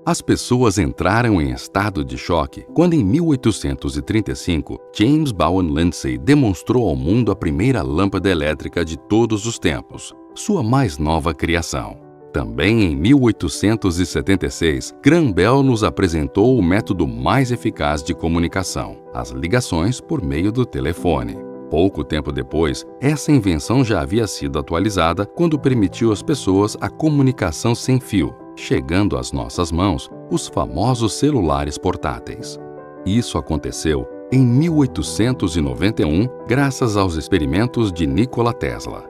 As pessoas entraram em estado de choque quando, em 1835, James Bowen Lindsay demonstrou ao mundo a primeira lâmpada elétrica de todos os tempos, sua mais nova criação. Também em 1876, Graham Bell nos apresentou o método mais eficaz de comunicação, as ligações por meio do telefone. Pouco tempo depois, essa invenção já havia sido atualizada quando permitiu às pessoas a comunicação sem fio, chegando às nossas mãos os famosos celulares portáteis. Isso aconteceu em 1891, graças aos experimentos de Nikola Tesla.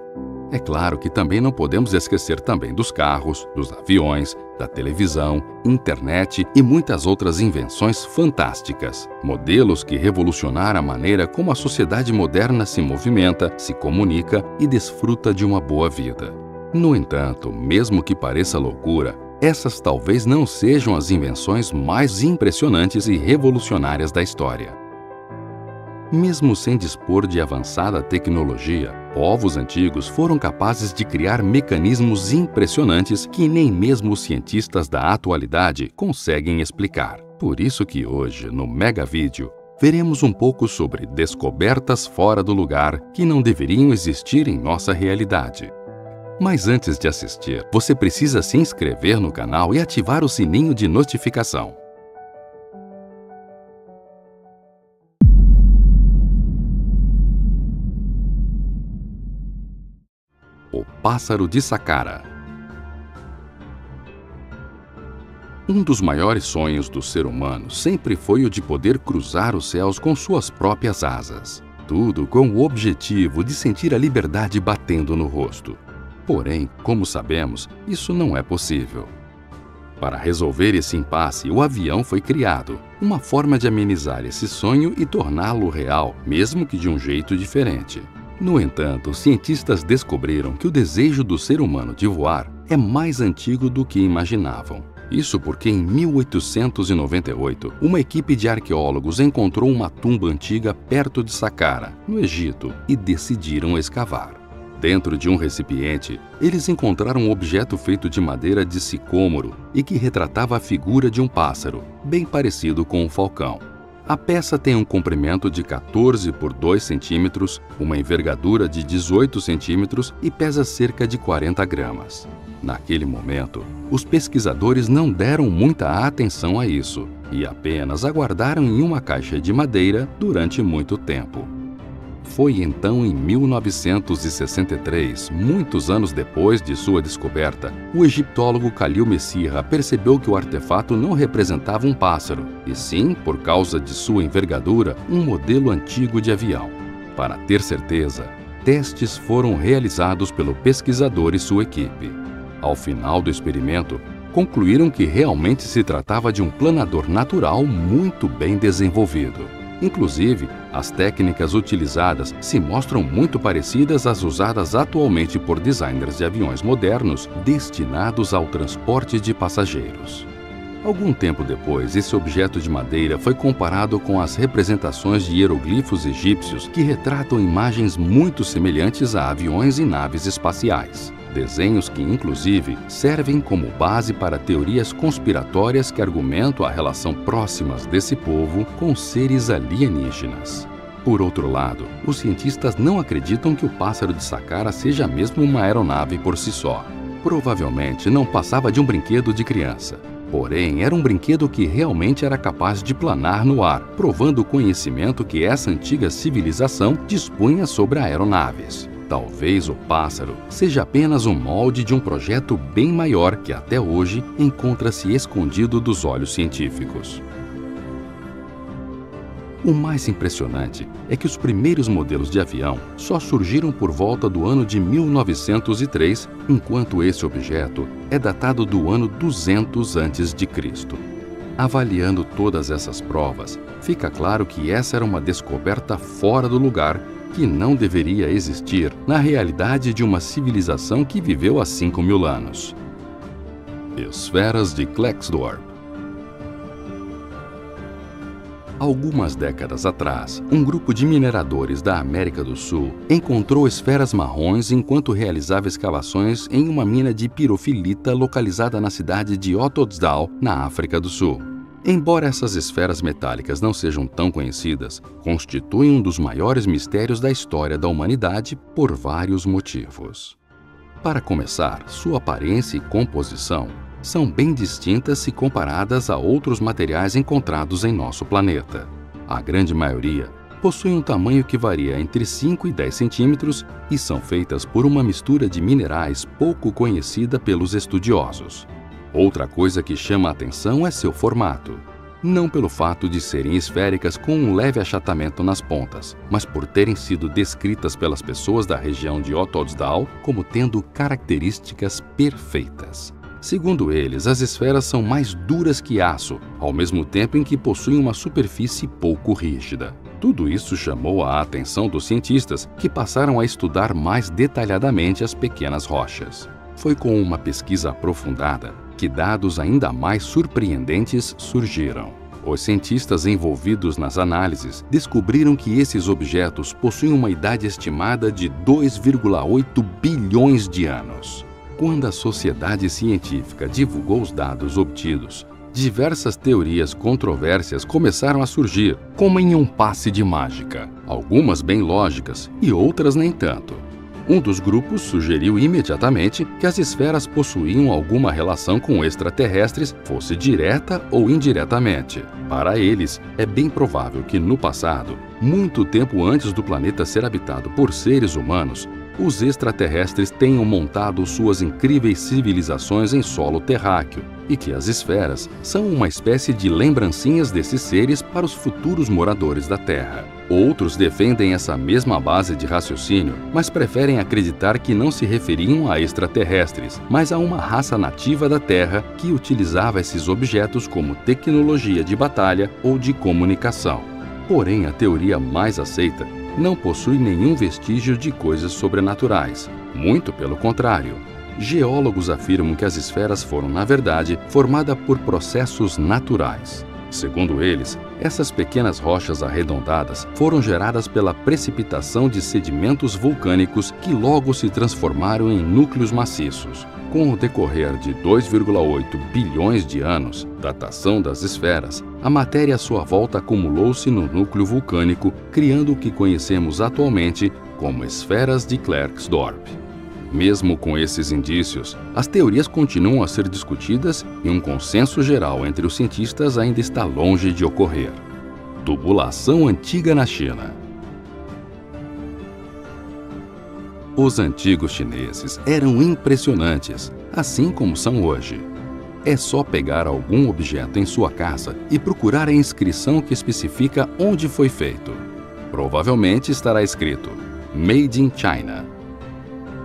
É claro que também não podemos esquecer também dos carros, dos aviões, da televisão, internet e muitas outras invenções fantásticas. Modelos que revolucionaram a maneira como a sociedade moderna se movimenta, se comunica e desfruta de uma boa vida. No entanto, mesmo que pareça loucura, essas talvez não sejam as invenções mais impressionantes e revolucionárias da história. Mesmo sem dispor de avançada tecnologia, povos antigos foram capazes de criar mecanismos impressionantes que nem mesmo os cientistas da atualidade conseguem explicar. Por isso que hoje, no Mega Vídeo, veremos um pouco sobre descobertas fora do lugar que não deveriam existir em nossa realidade. Mas antes de assistir, você precisa se inscrever no canal e ativar o sininho de notificação. O pássaro de Saqqara. Um dos maiores sonhos do ser humano sempre foi o de poder cruzar os céus com suas próprias asas. Tudo com o objetivo de sentir a liberdade batendo no rosto. Porém, como sabemos, isso não é possível. Para resolver esse impasse, o avião foi criado, uma forma de amenizar esse sonho e torná-lo real, mesmo que de um jeito diferente. No entanto, os cientistas descobriram que o desejo do ser humano de voar é mais antigo do que imaginavam. Isso porque em 1898, uma equipe de arqueólogos encontrou uma tumba antiga perto de Saqqara, no Egito, e decidiram escavar. Dentro de um recipiente, eles encontraram um objeto feito de madeira de sicômoro e que retratava a figura de um pássaro, bem parecido com um falcão. A peça tem um comprimento de 14 por 2 centímetros, uma envergadura de 18 centímetros e pesa cerca de 40 gramas. Naquele momento, os pesquisadores não deram muita atenção a isso e apenas aguardaram em uma caixa de madeira durante muito tempo. Foi então em 1963, muitos anos depois de sua descoberta, o egiptólogo Khalil Messirra percebeu que o artefato não representava um pássaro, e sim, por causa de sua envergadura, um modelo antigo de avião. Para ter certeza, testes foram realizados pelo pesquisador e sua equipe. Ao final do experimento, concluíram que realmente se tratava de um planador natural muito bem desenvolvido. Inclusive, as técnicas utilizadas se mostram muito parecidas às usadas atualmente por designers de aviões modernos destinados ao transporte de passageiros. Algum tempo depois, esse objeto de madeira foi comparado com as representações de hieroglifos egípcios que retratam imagens muito semelhantes a aviões e naves espaciais. Desenhos que, inclusive, servem como base para teorias conspiratórias que argumentam a relação próximas desse povo com seres alienígenas. Por outro lado, os cientistas não acreditam que o pássaro de Saqqara seja mesmo uma aeronave por si só. Provavelmente não passava de um brinquedo de criança. Porém, era um brinquedo que realmente era capaz de planar no ar, provando o conhecimento que essa antiga civilização dispunha sobre aeronaves. Talvez o pássaro seja apenas um molde de um projeto bem maior que até hoje encontra-se escondido dos olhos científicos. O mais impressionante é que os primeiros modelos de avião só surgiram por volta do ano de 1903, enquanto esse objeto é datado do ano 200 a.C. Avaliando todas essas provas, fica claro que essa era uma descoberta fora do lugar que não deveria existir na realidade de uma civilização que viveu há 5.000 anos. Esferas de Klerksdorp. Algumas décadas atrás, um grupo de mineradores da América do Sul encontrou esferas marrons enquanto realizava escavações em uma mina de pirofilita localizada na cidade de Ottosdal, na África do Sul. Embora essas esferas metálicas não sejam tão conhecidas, constituem um dos maiores mistérios da história da humanidade por vários motivos. Para começar, sua aparência e composição são bem distintas se comparadas a outros materiais encontrados em nosso planeta. A grande maioria possui um tamanho que varia entre 5 e 10 centímetros e são feitas por uma mistura de minerais pouco conhecida pelos estudiosos. Outra coisa que chama a atenção é seu formato. Não pelo fato de serem esféricas com um leve achatamento nas pontas, mas por terem sido descritas pelas pessoas da região de Ottosdal como tendo características perfeitas. Segundo eles, as esferas são mais duras que aço, ao mesmo tempo em que possuem uma superfície pouco rígida. Tudo isso chamou a atenção dos cientistas, que passaram a estudar mais detalhadamente as pequenas rochas. Foi com uma pesquisa aprofundada que dados ainda mais surpreendentes surgiram. Os cientistas envolvidos nas análises descobriram que esses objetos possuem uma idade estimada de 2,8 bilhões de anos. Quando a sociedade científica divulgou os dados obtidos, diversas teorias controversas começaram a surgir, como em um passe de mágica, algumas bem lógicas e outras nem tanto. Um dos grupos sugeriu imediatamente que as esferas possuíam alguma relação com extraterrestres, fosse direta ou indiretamente. Para eles, é bem provável que no passado, muito tempo antes do planeta ser habitado por seres humanos, os extraterrestres tenham montado suas incríveis civilizações em solo terráqueo e que as esferas são uma espécie de lembrancinhas desses seres para os futuros moradores da Terra. Outros defendem essa mesma base de raciocínio, mas preferem acreditar que não se referiam a extraterrestres, mas a uma raça nativa da Terra que utilizava esses objetos como tecnologia de batalha ou de comunicação. Porém, a teoria mais aceita não possui nenhum vestígio de coisas sobrenaturais. Muito pelo contrário. Geólogos afirmam que as esferas foram, na verdade, formadas por processos naturais. Segundo eles, essas pequenas rochas arredondadas foram geradas pela precipitação de sedimentos vulcânicos que logo se transformaram em núcleos maciços. Com o decorrer de 2,8 bilhões de anos, datação das esferas, a matéria à sua volta acumulou-se no núcleo vulcânico, criando o que conhecemos atualmente como esferas de Klerksdorp. Mesmo com esses indícios, as teorias continuam a ser discutidas e um consenso geral entre os cientistas ainda está longe de ocorrer. Tubulação antiga na China. Os antigos chineses eram impressionantes, assim como são hoje. É só pegar algum objeto em sua casa e procurar a inscrição que especifica onde foi feito. Provavelmente estará escrito Made in China.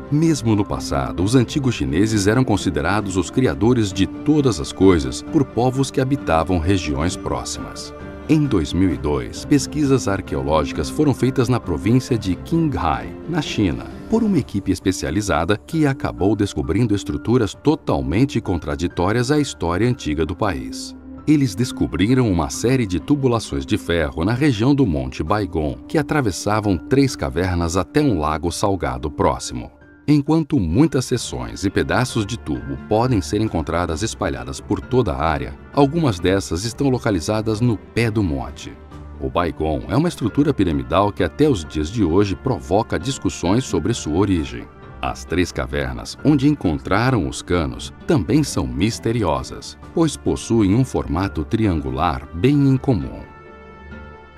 Mesmo no passado, os antigos chineses eram considerados os criadores de todas as coisas por povos que habitavam regiões próximas. Em 2002, pesquisas arqueológicas foram feitas na província de Qinghai, na China, por uma equipe especializada que acabou descobrindo estruturas totalmente contraditórias à história antiga do país. Eles descobriram uma série de tubulações de ferro na região do Monte Baigon, que atravessavam 3 cavernas até um lago salgado próximo. Enquanto muitas seções e pedaços de tubo podem ser encontradas espalhadas por toda a área, algumas dessas estão localizadas no pé do monte. O Baigon é uma estrutura piramidal que até os dias de hoje provoca discussões sobre sua origem. As 3 cavernas onde encontraram os canos também são misteriosas, pois possuem um formato triangular bem incomum.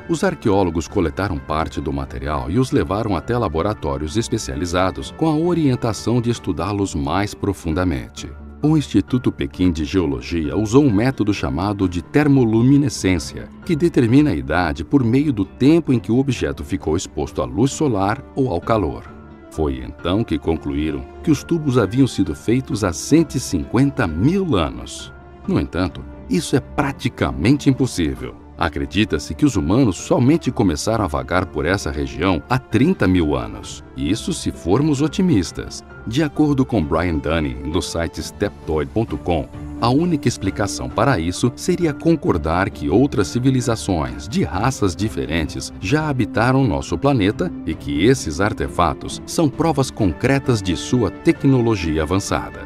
Os arqueólogos coletaram parte do material e os levaram até laboratórios especializados com a orientação de estudá-los mais profundamente. O Instituto Pequim de Geologia usou um método chamado de termoluminescência, que determina a idade por meio do tempo em que o objeto ficou exposto à luz solar ou ao calor. Foi então que concluíram que os tubos haviam sido feitos há 150 mil anos. No entanto, isso é praticamente impossível. Acredita-se que os humanos somente começaram a vagar por essa região há 30 mil anos. Isso se formos otimistas. De acordo com Brian Dunning, do site Steptoid.com, A única explicação para isso seria concordar que outras civilizações de raças diferentes já habitaram nosso planeta e que esses artefatos são provas concretas de sua tecnologia avançada.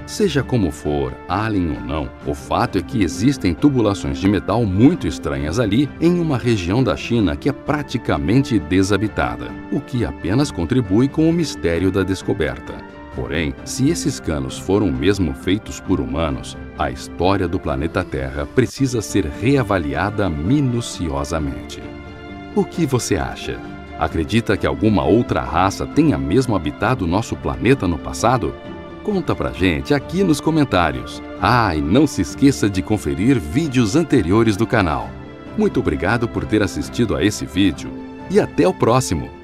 Seja como for, alien ou não, o fato é que existem tubulações de metal muito estranhas ali em uma região da China que é praticamente desabitada, o que apenas contribui com o mistério da descoberta. Porém, se esses canos foram mesmo feitos por humanos, a história do planeta Terra precisa ser reavaliada minuciosamente. O que você acha? Acredita que alguma outra raça tenha mesmo habitado nosso planeta no passado? Conta pra gente aqui nos comentários. E não se esqueça de conferir vídeos anteriores do canal. Muito obrigado por ter assistido a esse vídeo e até o próximo!